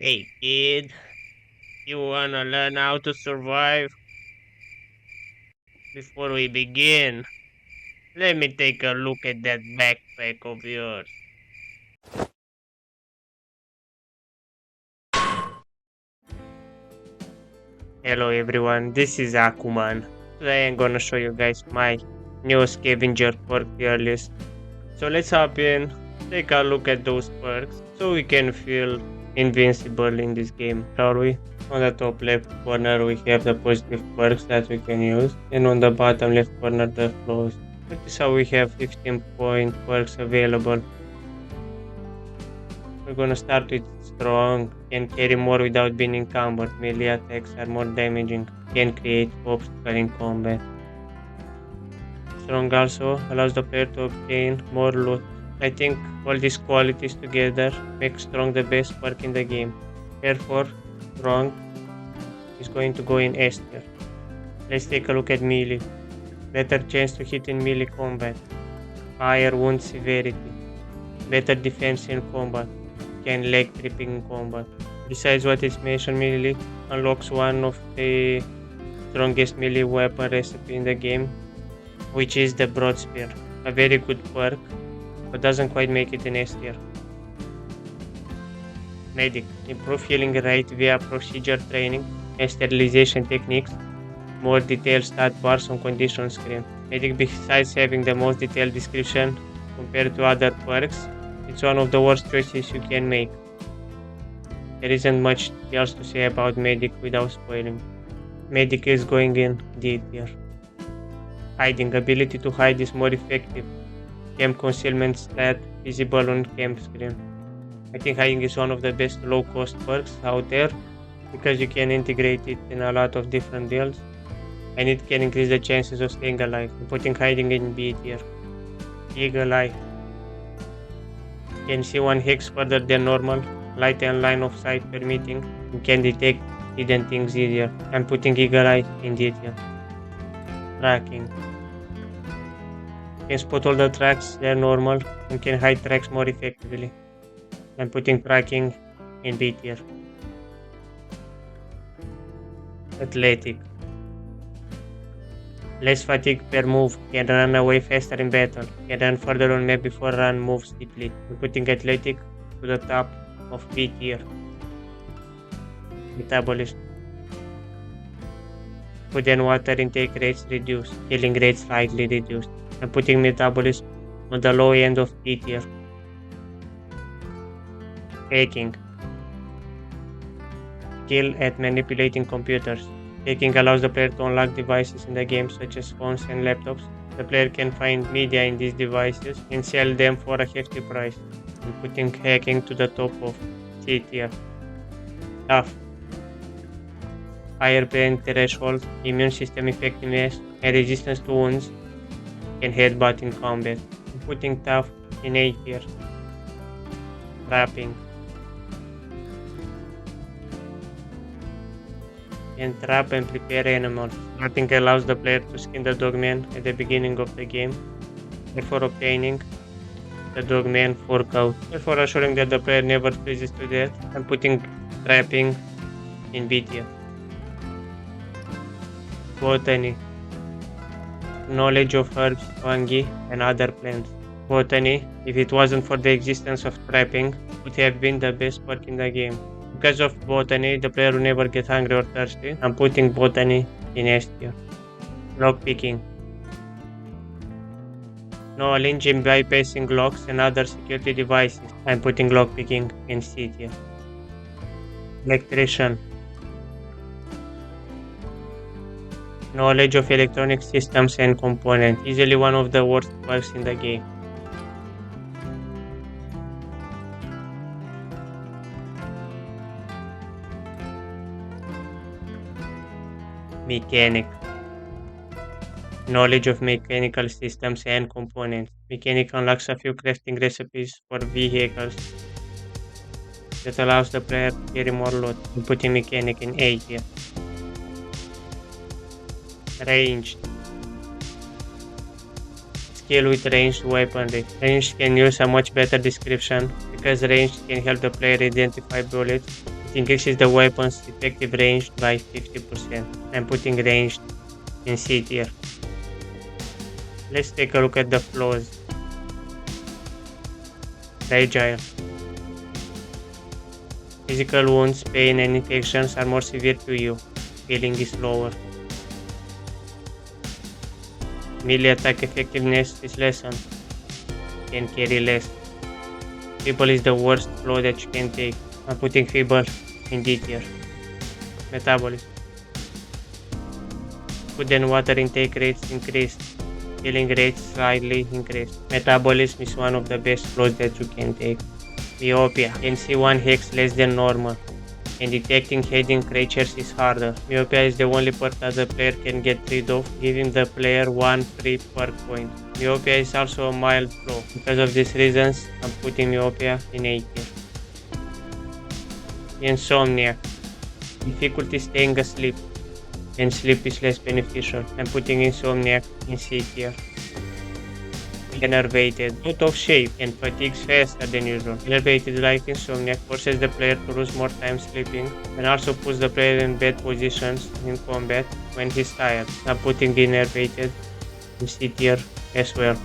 Hey kid, you wanna learn how to survive? Before we begin, let me take a look at that backpack of yours. Hello everyone, this is Akuman. Today I'm gonna show you guys my Neo Scavenger perk tier list. So let's hop in, take a look at those perks so we can feel invincible in this game, shall we? On the top left corner we have the positive perks that we can use, and on the bottom left corner the flaws. Notice how we have 15 point perks available. We're gonna start with strong, can carry more without being encumbered, melee attacks are more damaging, can create obstacle in combat. Strong also allows the player to obtain more loot. I think all these qualities together make strong the best perk in the game. Therefore, strong is going to go in S tier. Let's take a look at melee. Better chance to hit in melee combat. Higher wound severity. Better defense in combat. Can leg tripping in combat. Besides what is mentioned, melee unlocks one of the strongest melee weapon recipe in the game, which is the broad spear. A very good perk, but doesn't quite make it in S tier. Medic. Improve healing rate via procedure training and sterilization techniques. More detailed stat bars on condition screen. Medic, besides having the most detailed description compared to other perks, it's one of the worst choices you can make. There isn't much else to say about Medic without spoiling. Medic is going in D tier. Hiding. Ability to hide is more effective. Camp concealment stat visible on camp screen. I think hiding is one of the best low cost perks out there because you can integrate it in a lot of different builds and it can increase the chances of staying alive. I'm putting hiding in B tier. Eagle eye. Can see 1 hex further than normal, light and line of sight permitting, and can detect hidden things easier. I'm putting eagle eye in D tier. Tracking. Can spot all the tracks, they're normal, and can hide tracks more effectively. I'm putting tracking in B tier. Athletic. Less fatigue per move, can run away faster in battle, can run further on map before run moves deeply. I'm putting athletic to the top of B tier. Metabolism. Food and water intake rates reduced, healing rates slightly reduced. I'm putting metabolism on the low end of D tier. Hacking. Skill at manipulating computers. Hacking allows the player to unlock devices in the game such as phones and laptops. The player can find media in these devices and sell them for a hefty price. I'm putting hacking to the top of C tier. Tough. Higher pain threshold, immune system effectiveness, and resistance to wounds. Can headbutt in combat. I'm putting tough in A tier. Trapping. Can trap and prepare animals. Nothing allows the player to skin the dogman at the beginning of the game, therefore obtaining the dogman fork out. Therefore assuring that the player never freezes to death, I'm putting trapping in B tier. Botany. Knowledge of herbs, fungi, and other plants. Botany, if it wasn't for the existence of trapping, would have been the best perk in the game. Because of botany, the player will never get hungry or thirsty. I'm putting botany in S tier. Lockpicking. Knowledge in bypassing locks and other security devices. I'm putting lockpicking in C tier. Electrician. Knowledge of electronic systems and components. Easily one of the worst perks in the game. Mechanic. Knowledge of mechanical systems and components. Mechanic unlocks a few crafting recipes for vehicles that allows the player to carry more loot. I'm putting mechanic in A tier. Ranged. Skill with ranged weaponry. Ranged can use a much better description because ranged can help the player identify bullets increases the weapon's effective range by 50%. I'm putting ranged in C tier. Let's take a look at the flaws. Fragile. Physical wounds, pain, and infections are more severe to you. Healing is lower. Melee attack effectiveness is lessened. Can carry less. Feeble is the worst flaw that you can take. I'm putting feeble in D tier. Metabolism. Food and water intake rates increased. Healing rates slightly increased. Metabolism is one of the best flaws that you can take. Myopia. Can see 1 hex less than normal, and detecting hidden creatures is harder. Myopia is the only perk that the player can get rid of, giving the player 1 free perk point. Myopia is also a mild flaw. Because of these reasons, I'm putting Myopia in A tier. Insomnia. Difficulty staying asleep, and sleep is less beneficial. I'm putting Insomniac in C tier. Enervated, out of shape, and fatigues faster than usual. Enervated, like Insomniac, forces the player to lose more time sleeping and also puts the player in bad positions in combat when he's tired. I'm putting the Enervated in C tier as well.